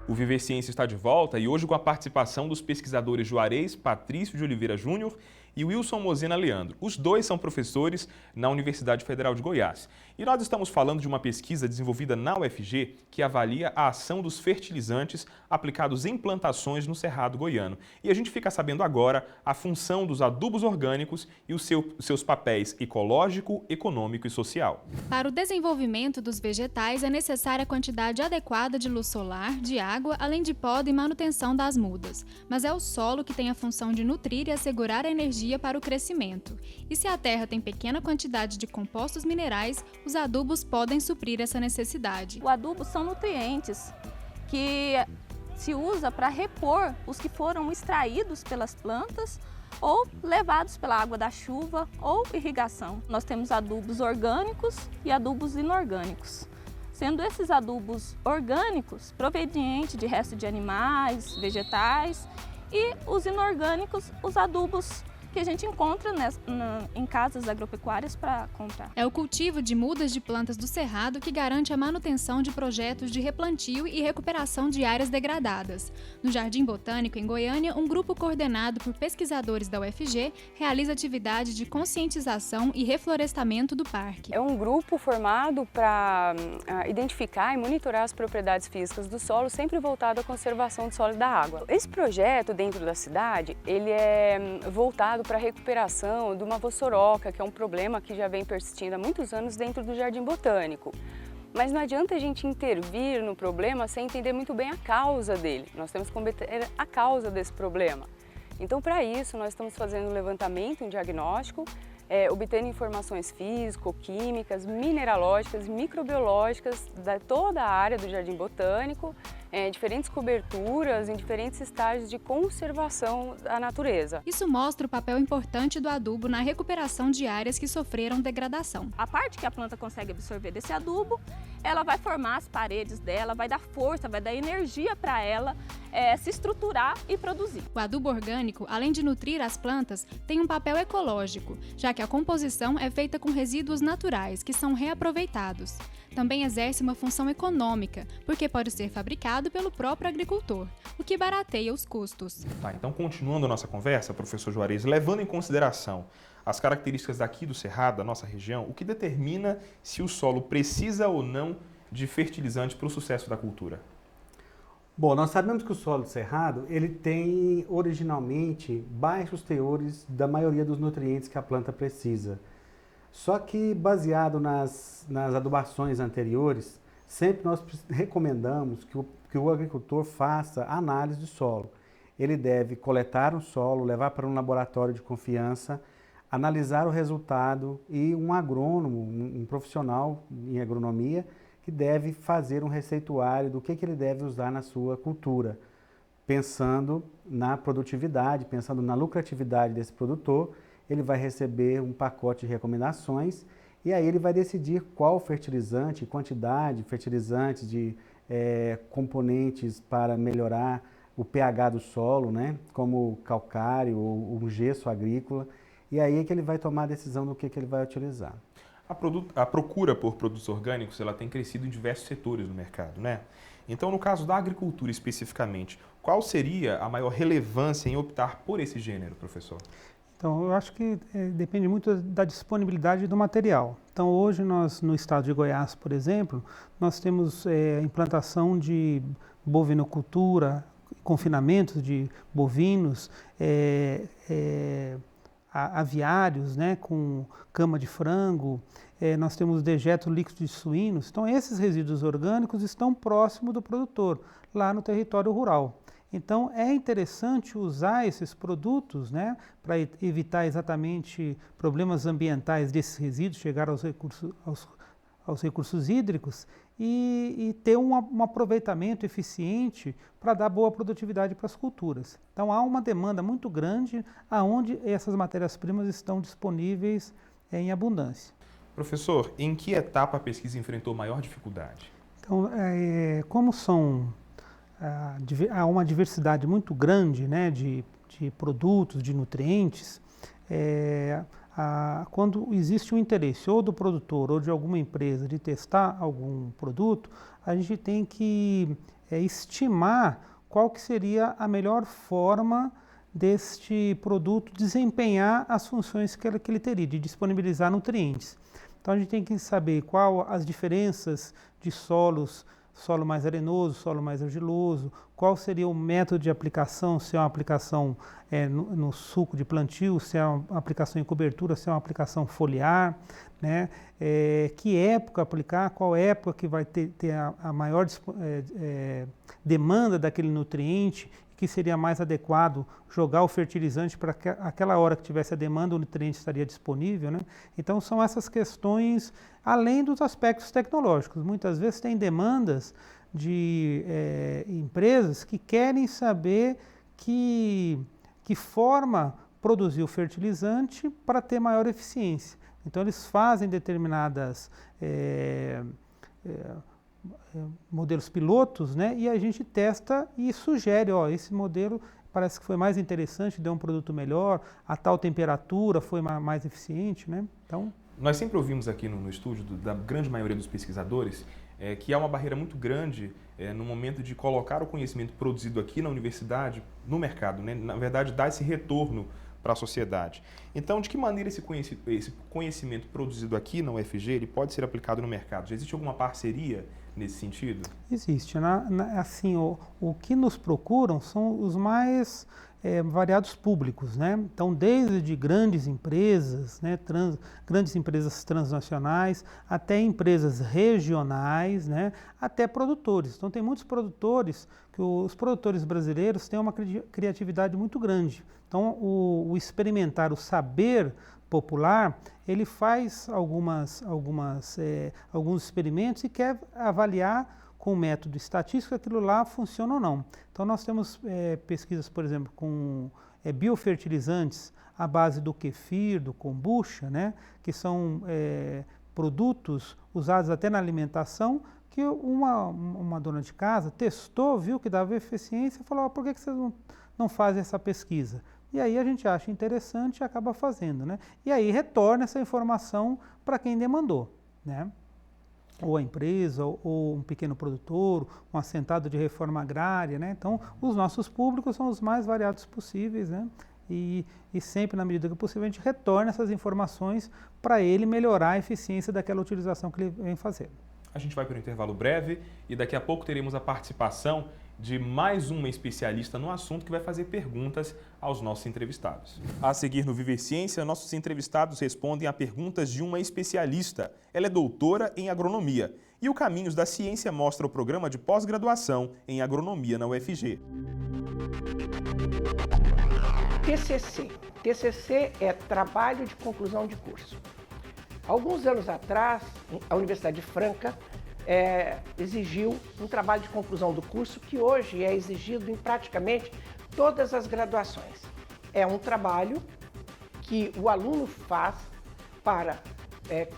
O Viver Ciência está de volta e hoje com a participação dos pesquisadores Juarez Patrício de Oliveira Júnior e Wilson Mosena Leandro. Os dois são professores na Universidade Federal de Goiás. E nós estamos falando de uma pesquisa desenvolvida na UFG que avalia a ação dos fertilizantes aplicados em plantações no Cerrado goiano. E a gente fica sabendo agora a função dos adubos orgânicos e os seus papéis ecológico, econômico e social. Para o desenvolvimento dos vegetais é necessária a quantidade adequada de luz solar, de água, além de poda e manutenção das mudas. Mas é o solo que tem a função de nutrir e assegurar a energia para o crescimento. E se a terra tem pequena quantidade de compostos minerais, os adubos podem suprir essa necessidade. O adubo são nutrientes que se usa para repor os que foram extraídos pelas plantas ou levados pela água da chuva ou irrigação. Nós temos adubos orgânicos e adubos inorgânicos. Sendo esses adubos orgânicos provenientes de restos de animais, vegetais, e os inorgânicos, os adubos que a gente encontra em casas agropecuárias para comprar. É o cultivo de mudas de plantas do Cerrado que garante a manutenção de projetos de replantio e recuperação de áreas degradadas. No Jardim Botânico, em Goiânia, um grupo coordenado por pesquisadores da UFG realiza atividade de conscientização e reflorestamento do parque. É um grupo formado para identificar e monitorar as propriedades físicas do solo, sempre voltado à conservação do solo e da água. Esse projeto dentro da cidade, ele é voltado para a recuperação de uma vossoroca, que é um problema que já vem persistindo há muitos anos dentro do Jardim Botânico. Mas não adianta a gente intervir no problema sem entender muito bem a causa dele. Nós temos que combater a causa desse problema. Então, para isso, nós estamos fazendo um levantamento, um diagnóstico, obtendo informações físico-químicas, mineralógicas, microbiológicas de toda a área do Jardim Botânico, diferentes coberturas em diferentes estágios de conservação da natureza. Isso mostra o papel importante do adubo na recuperação de áreas que sofreram degradação. A parte que a planta consegue absorver desse adubo, ela vai formar as paredes dela, vai dar força, vai dar energia para ela se estruturar e produzir. O adubo orgânico, além de nutrir as plantas, tem um papel ecológico, já que a composição é feita com resíduos naturais, que são reaproveitados. Também exerce uma função econômica, porque pode ser fabricado pelo próprio agricultor, o que barateia os custos. Então, continuando a nossa conversa, professor Juarez, levando em consideração as características daqui do Cerrado, da nossa região, o que determina se o solo precisa ou não de fertilizante para o sucesso da cultura? Bom, nós sabemos que o solo do Cerrado, ele tem originalmente baixos teores da maioria dos nutrientes que a planta precisa. Só que baseado nas adubações anteriores, sempre nós recomendamos que o agricultor faça análise de solo. Ele deve coletar um solo, levar para um laboratório de confiança, analisar o resultado e um agrônomo, um profissional em agronomia, que deve fazer um receituário do que ele deve usar na sua cultura, pensando na produtividade, pensando na lucratividade desse produtor. Ele vai receber um pacote de recomendações e aí ele vai decidir qual fertilizante, quantidade de fertilizantes, de componentes para melhorar o pH do solo, né, como calcário ou um gesso agrícola, e aí é que ele vai tomar a decisão do que ele vai utilizar. A procura por produtos orgânicos ela tem crescido em diversos setores do mercado, né? Então, no caso da agricultura especificamente, qual seria a maior relevância em optar por esse gênero, professor? Então, eu acho que depende muito da disponibilidade do material. Então, hoje nós, no estado de Goiás, por exemplo, nós temos implantação de bovinocultura, confinamentos de bovinos, aviários, né, com cama de frango, nós temos dejetos líquidos de suínos. Então, esses resíduos orgânicos estão próximos do produtor, lá no território rural. Então, é interessante usar esses produtos, né, para evitar exatamente problemas ambientais desses resíduos, chegar aos recursos hídricos e ter um aproveitamento eficiente para dar boa produtividade para as culturas. Então, há uma demanda muito grande aonde essas matérias-primas estão disponíveis em abundância. Professor, em que etapa a pesquisa enfrentou maior dificuldade? Então, como há uma diversidade muito grande, né, de produtos, de nutrientes, quando existe um interesse ou do produtor ou de alguma empresa de testar algum produto, a gente tem que estimar qual que seria a melhor forma deste produto desempenhar as funções que ele teria, de disponibilizar nutrientes. Então a gente tem que saber qual as diferenças de solos, solo mais arenoso, solo mais argiloso, qual seria o método de aplicação, se é uma aplicação no suco de plantio, se é uma aplicação em cobertura, se é uma aplicação foliar, né? Que época aplicar, qual época que vai ter a maior demanda daquele nutriente, que seria mais adequado jogar o fertilizante para aquela hora que tivesse a demanda, o nutriente estaria disponível, né? Então são essas questões, além dos aspectos tecnológicos. Muitas vezes tem demandas de empresas que querem saber que forma produzir o fertilizante para ter maior eficiência. Então eles fazem determinadas modelos pilotos, né? E a gente testa e sugere, ó, esse modelo parece que foi mais interessante, deu um produto melhor, a tal temperatura foi mais eficiente, né? Então, nós sempre ouvimos aqui no estúdio da grande maioria dos pesquisadores que há uma barreira muito grande no momento de colocar o conhecimento produzido aqui na universidade no mercado, né? Na verdade, dar esse retorno para a sociedade. Então, de que maneira esse conhecimento produzido aqui na UFG ele pode ser aplicado no mercado? Já existe alguma parceria nesse sentido? Existe. Assim, o que nos procuram são os mais variados públicos, né? Então, desde grandes empresas, né, grandes empresas transnacionais, até empresas regionais, né, até produtores. Então, tem muitos produtores, que os produtores brasileiros têm uma criatividade muito grande. Então, o experimentar, o saber popular, ele faz alguns experimentos e quer avaliar com o método estatístico aquilo lá funciona ou não. Então nós temos pesquisas, por exemplo, com biofertilizantes à base do kefir, do kombucha, né, que são produtos usados até na alimentação, que uma dona de casa testou, viu que dava eficiência e falou, por que vocês não fazem essa pesquisa? E aí a gente acha interessante e acaba fazendo, né? E aí retorna essa informação para quem demandou, né? Ou a empresa, ou um pequeno produtor, um assentado de reforma agrária, né? Então, os nossos públicos são os mais variados possíveis, né? E sempre, na medida que possível, a gente retorna essas informações para ele melhorar a eficiência daquela utilização que ele vem fazendo. A gente vai para um intervalo breve e daqui a pouco teremos a participação de mais uma especialista no assunto que vai fazer perguntas aos nossos entrevistados. A seguir no Viver Ciência, nossos entrevistados respondem a perguntas de uma especialista. Ela é doutora em agronomia e o Caminhos da Ciência mostra o programa de pós-graduação em agronomia na UFG. TCC. TCC é trabalho de conclusão de curso. Alguns anos atrás, a Universidade de Franca exigiu um trabalho de conclusão do curso que hoje é exigido em praticamente todas as graduações. É um trabalho que o aluno faz para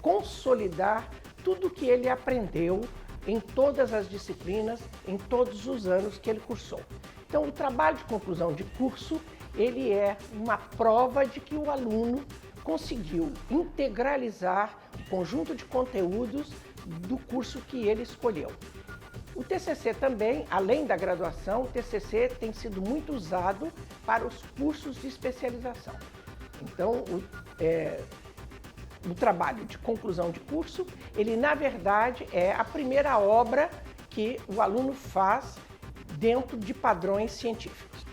consolidar tudo que ele aprendeu em todas as disciplinas, em todos os anos que ele cursou. Então, o trabalho de conclusão de curso, ele é uma prova de que o aluno conseguiu integralizar o conjunto de conteúdos do curso que ele escolheu. O TCC também, além da graduação, o TCC tem sido muito usado para os cursos de especialização. Então, o trabalho de conclusão de curso, ele na verdade é a primeira obra que o aluno faz dentro de padrões científicos.